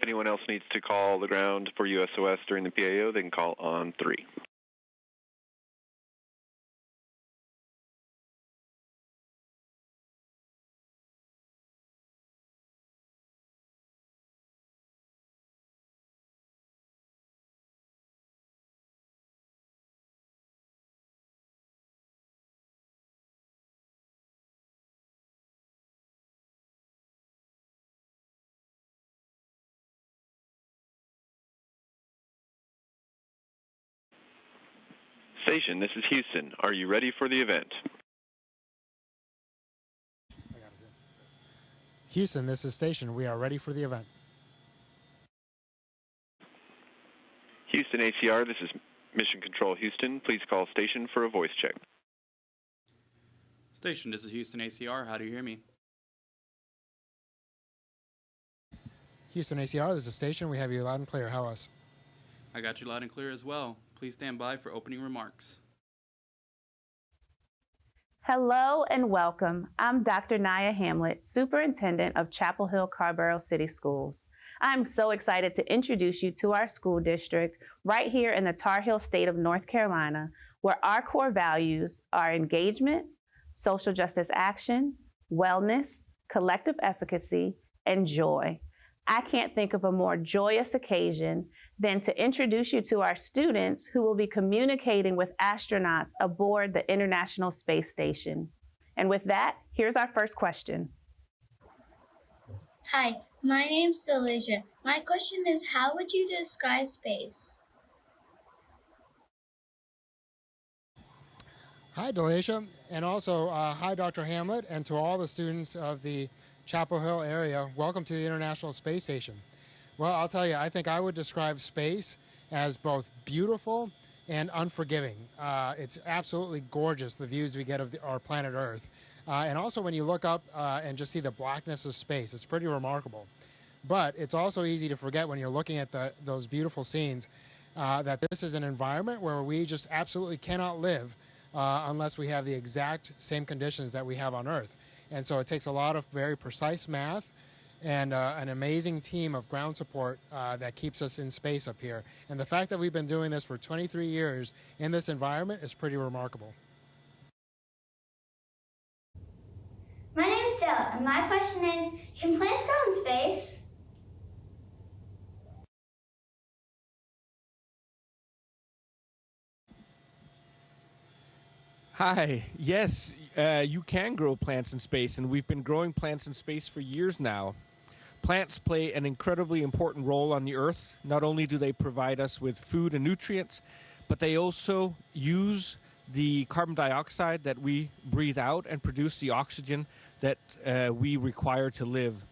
anyone else needs to call the ground for USOS during the PAO, they can call on 3. Station, this is Houston. Are you ready for the event? Houston, this is Station. We are ready for the event. Houston ACR, this is Mission Control Houston. Please call Station for a voice check. Station, this is Houston ACR. How do you hear me? Houston ACR, this is Station. We have you loud and clear. How us? I got you loud and clear as well. Please stand by for opening remarks. Hello and welcome. I'm Dr. Naya Hamlet, Superintendent of Chapel Hill Carrboro City Schools. I'm so excited to introduce you to our school district right here in the Tar Heel state of North Carolina, where our core values are engagement, social justice action, wellness, collective efficacy, and joy. I can't think of a more joyous occasion than to introduce you to our students who will be communicating with astronauts aboard the International Space Station. And with that, here's our first question. Hi, my name's Delasia. My question is, how would you describe space? Hi, Delasia, and also hi, Dr. Hamlet, and to all the students of the Chapel Hill area, welcome to the International Space Station. Well, I'll tell you, I think I would describe space as both beautiful and unforgiving. It's absolutely gorgeous, the views we get of our planet Earth. And also when you look up and just see the blackness of space, it's pretty remarkable. But it's also easy to forget when you're looking at those beautiful scenes that this is an environment where we just absolutely cannot live unless we have the exact same conditions that we have on Earth. And so it takes a lot of very precise math and an amazing team of ground support that keeps us in space up here. And the fact that we've been doing this for 23 years in this environment is pretty remarkable. My name is Della, and my question is, can plants grow in space? Hi, yes, you can grow plants in space, and we've been growing plants in space for years now. Plants play an incredibly important role on the Earth. Not only do they provide us with food and nutrients, but they also use the carbon dioxide that we breathe out and produce the oxygen that we require to live.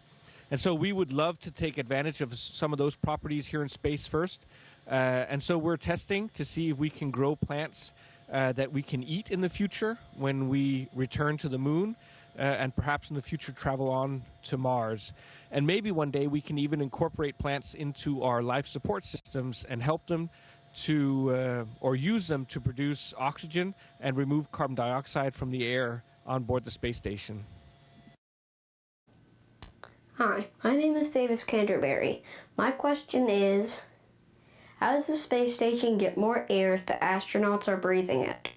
And so we would love to take advantage of some of those properties here in space first. And so we're testing to see if we can grow plants that we can eat in the future when we return to the moon, and perhaps in the future travel on to Mars. And maybe one day we can even incorporate plants into our life support systems and help them to, or use them to produce oxygen and remove carbon dioxide from the air on board the space station. Hi, my name is Davis Canterbury. My question is, how does the space station get more air if the astronauts are breathing it?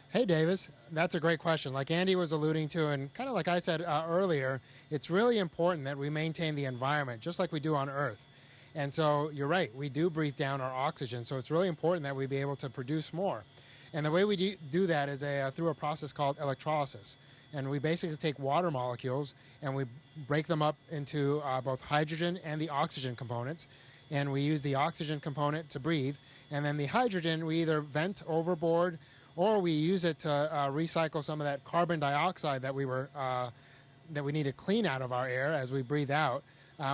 Hey, Davis, that's a great question. Like Andy was alluding to, and kind of like I said earlier, it's really important that we maintain the environment just like we do on Earth. And so you're right, we do breathe down our oxygen, so it's really important that we be able to produce more. And the way we do that is through a process called electrolysis. And we basically take water molecules and we break them up into both hydrogen and the oxygen components. And we use the oxygen component to breathe. And then the hydrogen we either vent overboard or we use it to recycle some of that carbon dioxide that we need to clean out of our air as we breathe out.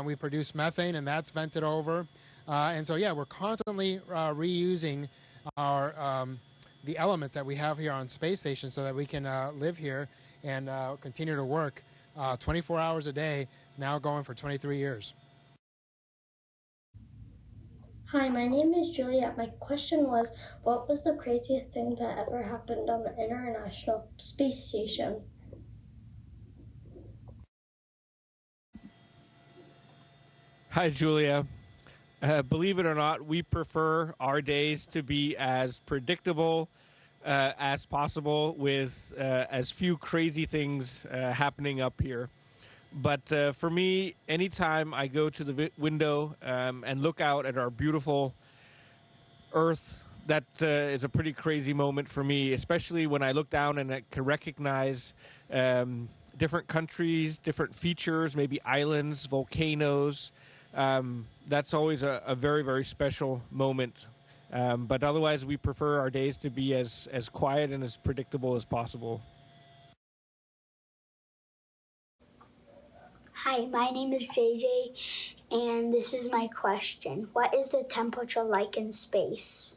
We produce methane, and that's vented over. And so, yeah, we're constantly reusing the elements that we have here on space station so that we can live here and continue to work 24 hours a day, now going for 23 years. Hi, my name is Juliet. My question was, what was the craziest thing that ever happened on the International Space Station? Hi, Julia. Believe it or not, we prefer our days to be as predictable as possible with as few crazy things happening up here. But for me, anytime I go to the window and look out at our beautiful Earth, that is a pretty crazy moment for me, especially when I look down and I can recognize different countries, different features, maybe islands, volcanoes. That's always a very, very special moment. But otherwise, we prefer our days to be as quiet and as predictable as possible. Hi, my name is JJ, and this is my question. What is the temperature like in space?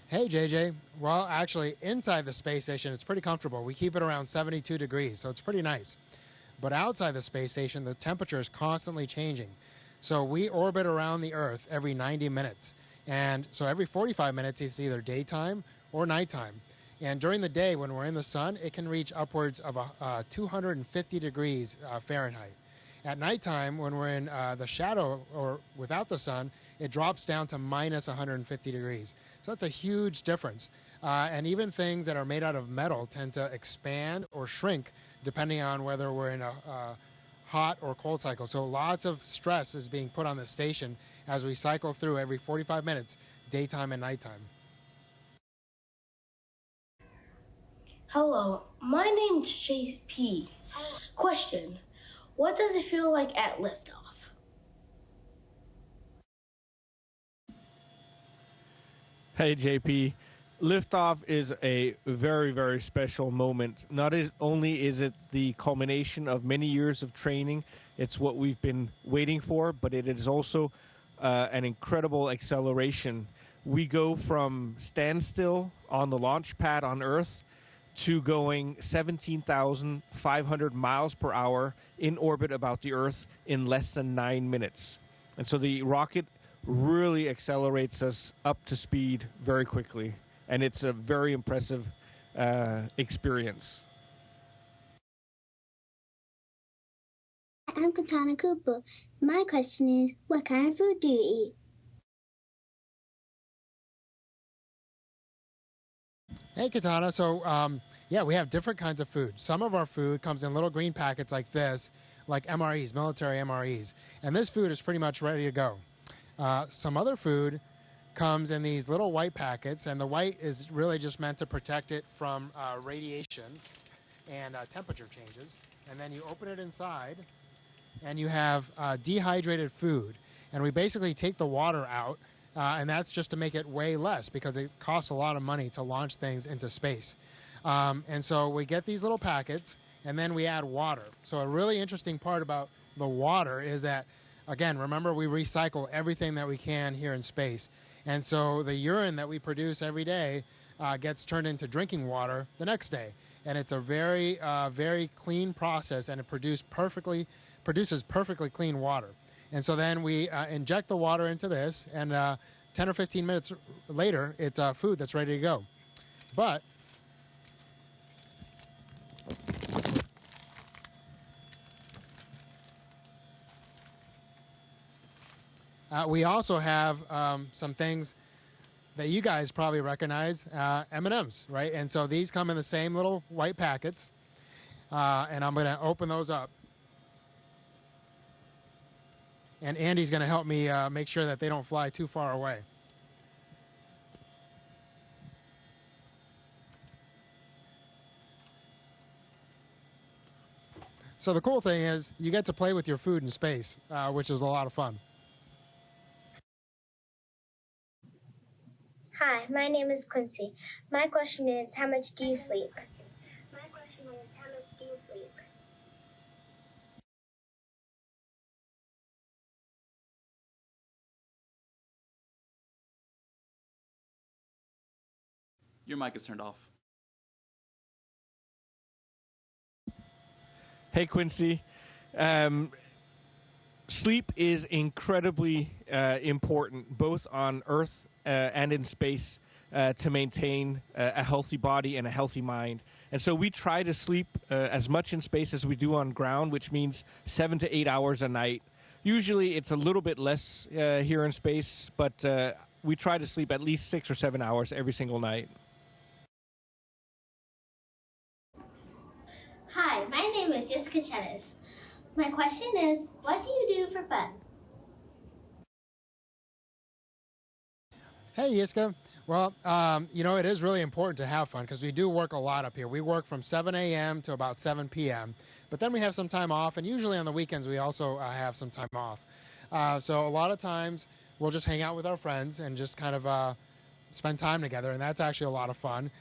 Hey, JJ. Well, actually, inside the space station, it's pretty comfortable. We keep it around 72 degrees, so it's pretty nice. But outside the space station, the temperature is constantly changing. So we orbit around the Earth every 90 minutes. And so every 45 minutes, it's either daytime or nighttime. And during the day, when we're in the sun, it can reach upwards of 250 degrees Fahrenheit. At nighttime, when we're in the shadow or without the sun, it drops down to minus 150 degrees. So that's a huge difference. And even things that are made out of metal tend to expand or shrink depending on whether we're in a hot or cold cycle. So lots of stress is being put on the station as we cycle through every 45 minutes, daytime and nighttime. Hello, my name's JP. Question, what does it feel like at liftoff? Hey, JP. Liftoff is a very, very special moment. Not only is it the culmination of many years of training, it's what we've been waiting for, but it is also an incredible acceleration. We go from standstill on the launch pad on Earth to going 17,500 miles per hour in orbit about the Earth in less than 9 minutes. And so the rocket really accelerates us up to speed very quickly. And it's a very impressive experience. I'm Katana Cooper. My question is, what kind of food do you eat? Hey, Katana. So, yeah, we have different kinds of food. Some of our food comes in little green packets like this, like MREs, military MREs. And this food is pretty much ready to go. Some other food comes in these little white packets, and the white is really just meant to protect it from radiation and temperature changes. And then you open it inside, and you have dehydrated food. And we basically take the water out, and that's just to make it weigh less because it costs a lot of money to launch things into space. And so we get these little packets, and then we add water. So a really interesting part about the water is that, again, remember we recycle everything that we can here in space. And so the urine that we produce every day gets turned into drinking water the next day. And it's a very, very clean process, and it produces perfectly clean water. And so then we inject the water into this, and 10 or 15 minutes later, it's food that's ready to go. But we also have some things that you guys probably recognize, M&Ms, right? And so these come in the same little white packets, and I'm going to open those up. And Andy's going to help me make sure that they don't fly too far away. So the cool thing is you get to play with your food in space, which is a lot of fun. Hi, my name is Quincy. My question is, how much do you sleep? Your mic is turned off. Hey, Quincy. Sleep is incredibly important, both on Earth and in space. to maintain a healthy body and a healthy mind. And so we try to sleep as much in space as we do on ground, which means 7 to 8 hours a night. Usually it's a little bit less here in space, but we try to sleep at least 6 or 7 hours every single night. Hi, my name is Jessica Chenis. My question is, what do you do for fun? Hey, Yiska. Well, it is really important to have fun because we do work a lot up here. We work from 7 a.m. to about 7 p.m., but then we have some time off, and usually on the weekends we also have some time off. So a lot of times we'll just hang out with our friends and just kind of spend time together, and that's actually a lot of fun.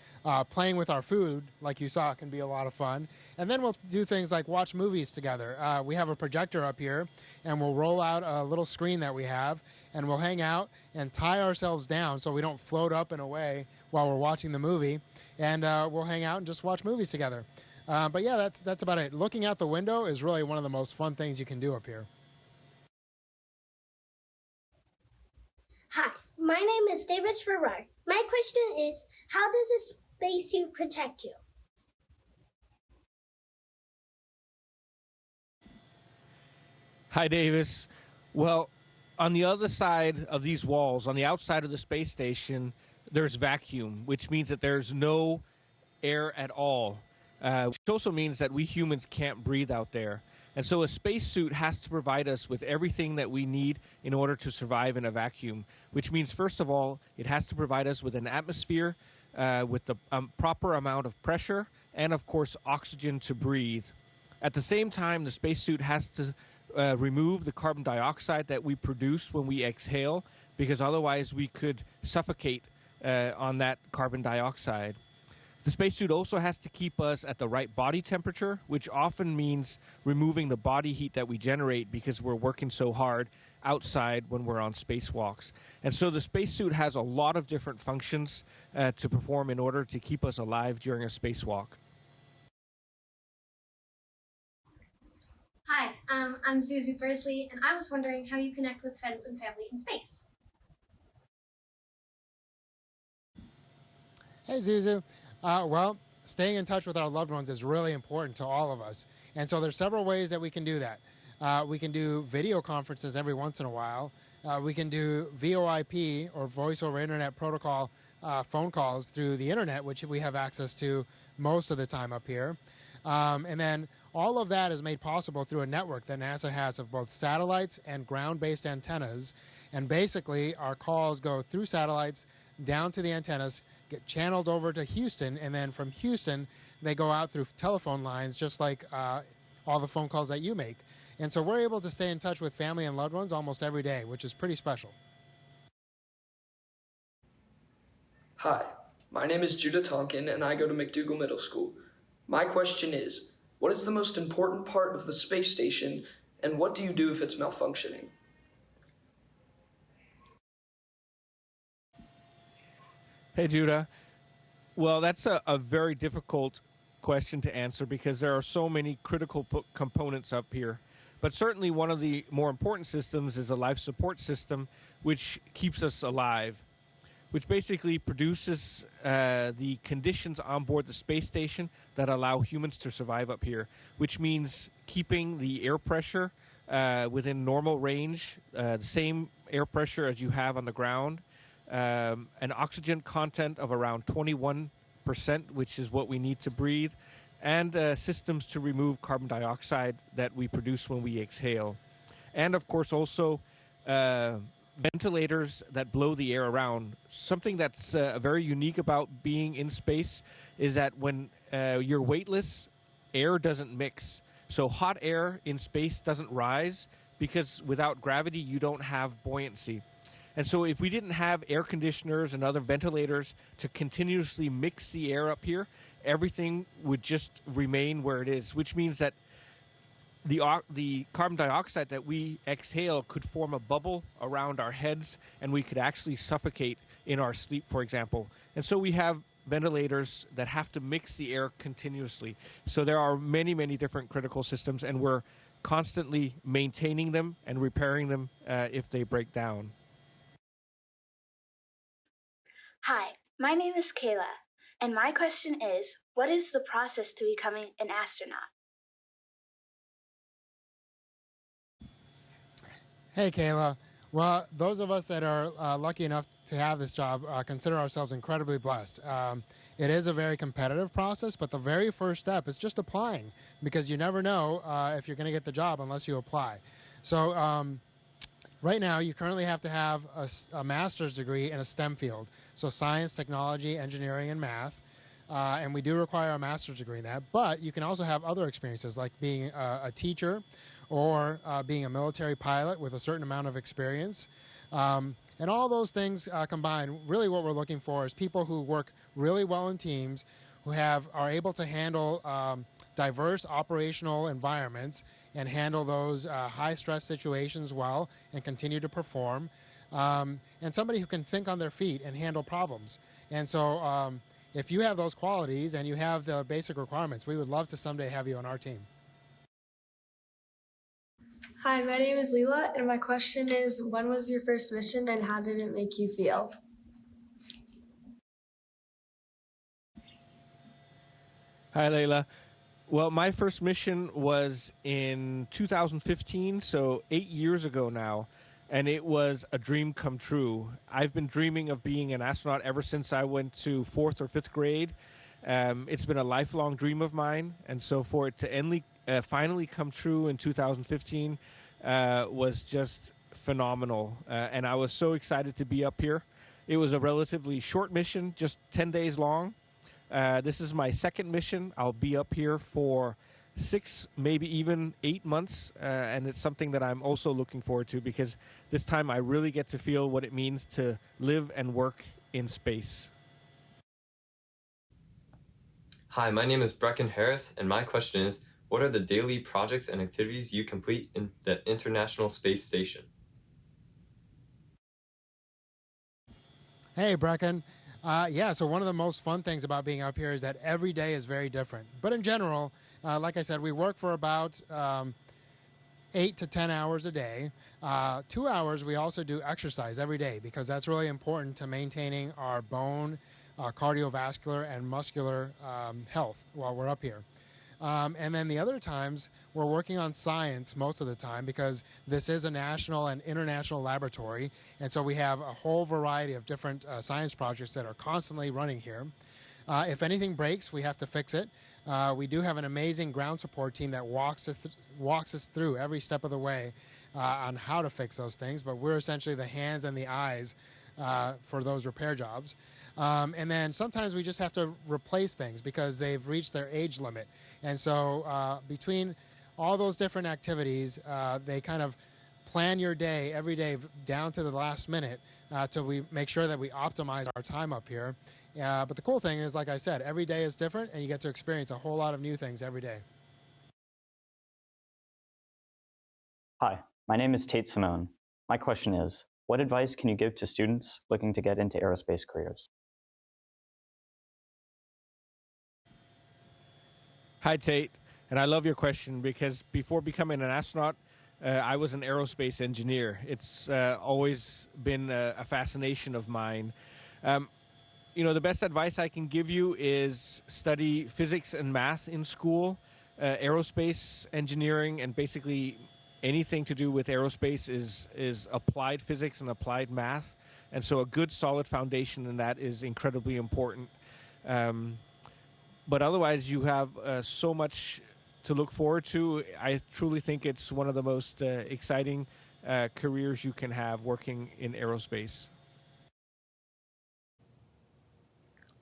Playing with our food, like you saw, can be a lot of fun. And then we'll do things like watch movies together. We have a projector up here, and we'll roll out a little screen that we have, and we'll hang out and tie ourselves down so we don't float up and away while we're watching the movie. And we'll hang out and just watch movies together. But yeah, that's about it. Looking out the window is really one of the most fun things you can do up here. Hi, my name is Davis Ferrar. My question is, how does a spacesuit protect you? Hi, Davis. Well, on the other side of these walls, on the outside of the space station, there's vacuum, which means that there's no air at all, which also means that we humans can't breathe out there. And so a spacesuit has to provide us with everything that we need in order to survive in a vacuum, which means, first of all, it has to provide us with an atmosphere with the proper amount of pressure and, of course, oxygen to breathe. At the same time, the spacesuit has to remove the carbon dioxide that we produce when we exhale, because otherwise we could suffocate on that carbon dioxide. The spacesuit also has to keep us at the right body temperature, which often means removing the body heat that we generate because we're working so hard outside when we're on spacewalks. And so the spacesuit has a lot of different functions to perform in order to keep us alive during a spacewalk. Hi, I'm Zuzu Bursley, and I was wondering how you connect with friends and family in space. Hey, Zuzu. Well, staying in touch with our loved ones is really important to all of us. And so there's several ways that we can do that. We can do video conferences every once in a while. We can do VoIP, or Voice over Internet Protocol, phone calls through the internet, which we have access to most of the time up here. And then all of that is made possible through a network that NASA has of both satellites and ground-based antennas. And basically, our calls go through satellites down to the antennas, get channeled over to Houston, and then from Houston, they go out through telephone lines, just like all the phone calls that you make. And so we're able to stay in touch with family and loved ones almost every day, which is pretty special. Hi, my name is Judah Tonkin, and I go to McDougall Middle School. My question is, what is the most important part of the space station, and what do you do if it's malfunctioning? Hey, Judah. Well, that's a very difficult question to answer because there are so many critical components up here. But certainly one of the more important systems is a life support system, which keeps us alive, which basically produces the conditions on board the space station that allow humans to survive up here, which means keeping the air pressure within normal range, the same air pressure as you have on the ground, an oxygen content of around 21%, which is what we need to breathe, and systems to remove carbon dioxide that we produce when we exhale. And, of course, also ventilators that blow the air around. Something that's very unique about being in space is that when you're weightless, air doesn't mix. So hot air in space doesn't rise because without gravity, you don't have buoyancy. And so if we didn't have air conditioners and other ventilators to continuously mix the air up here, everything would just remain where it is, which means that the carbon dioxide that we exhale could form a bubble around our heads, and we could actually suffocate in our sleep, for example. And so we have ventilators that have to mix the air continuously. So there are many, many different critical systems, and we're constantly maintaining them and repairing them if they break down. Hi, My name is Kayla, and my question is, what is the process to becoming an astronaut? Hey, Kayla. Well, those of us that are lucky enough to have this job consider ourselves incredibly blessed. It is a very competitive process, but the very first step is just applying, because you never know if you're going to get the job unless you apply. So right now, you currently have to have a master's degree in a STEM field, so science, technology, engineering, and math. And we do require a master's degree in that, but you can also have other experiences like being a teacher or being a military pilot with a certain amount of experience. And all those things combined, really what we're looking for is people who work really well in teams, who are able to handle diverse operational environments and handle those high-stress situations well and continue to perform, and somebody who can think on their feet and handle problems. And so if you have those qualities and you have the basic requirements, we would love to someday have you on our team. Hi, my name is Leela, and my question is, when was your first mission and how did it make you feel? Hi, Layla. Well, my first mission was in 2015, so 8 years ago now, and it was a dream come true. I've been dreaming of being an astronaut ever since I went to 4th or 5th grade. It's been a lifelong dream of mine, and so for it to finally come true in 2015 was just phenomenal, and I was so excited to be up here. It was a relatively short mission, just 10 days long. This is my second mission. I'll be up here for 6, maybe even 8 months, and it's something that I'm also looking forward to, because this time I really get to feel what it means to live and work in space. Hi, my name is Brecken Harris, and my question is, what are the daily projects and activities you complete in the International Space Station? Hey, Brecken. So one of the most fun things about being up here is that every day is very different. But in general, like I said, we work for about 8 to 10 hours a day. 2 hours, we also do exercise every day, because that's really important to maintaining our bone, cardiovascular, and muscular health while we're up here. And then the other times, we're working on science most of the time, because this is a national and international laboratory. And so we have a whole variety of different science projects that are constantly running here. If anything breaks, we have to fix it. We do have an amazing ground support team that walks us through every step of the way on how to fix those things. But we're essentially the hands and the eyes for those repair jobs. And then sometimes we just have to replace things because they've reached their age limit. And so between all those different activities, they kind of plan your day every day down to the last minute till we make sure that we optimize our time up here. But the cool thing is, like I said, every day is different, and you get to experience a whole lot of new things every day. Hi, my name is Tate Simone. My question is, what advice can you give to students looking to get into aerospace careers? Hi, Tate. And I love your question, because before becoming an astronaut, I was an aerospace engineer. It's always been a fascination of mine. The best advice I can give you is study physics and math in school. Aerospace engineering and basically anything to do with aerospace is applied physics and applied math. And so a good solid foundation in that is incredibly important. But otherwise, you have so much to look forward to. I truly think it's one of the most exciting careers you can have, working in aerospace.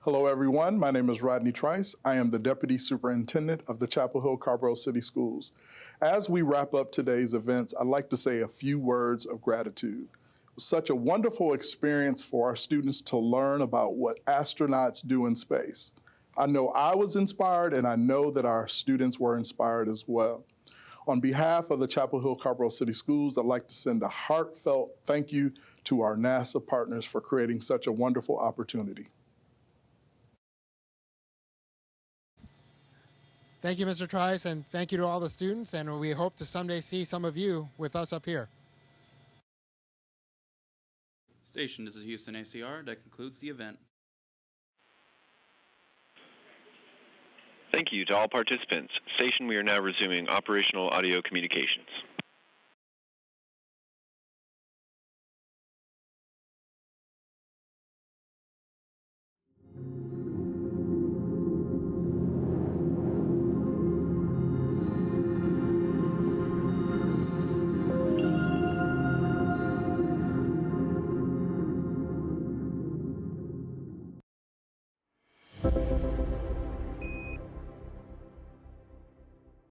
Hello, everyone. My name is Rodney Trice. I am the Deputy Superintendent of the Chapel Hill Carrboro City Schools. As we wrap up today's events, I'd like to say a few words of gratitude. It was such a wonderful experience for our students to learn about what astronauts do in space. I know I was inspired, and I know that our students were inspired as well. On behalf of the Chapel Hill Carrboro City Schools, I'd like to send a heartfelt thank you to our NASA partners for creating such a wonderful opportunity. Thank you, Mr. Trice, and thank you to all the students, and we hope to someday see some of you with us up here. Station, this is Houston ACR. That concludes the event. Thank you to all participants. Station, we are now resuming operational audio communications.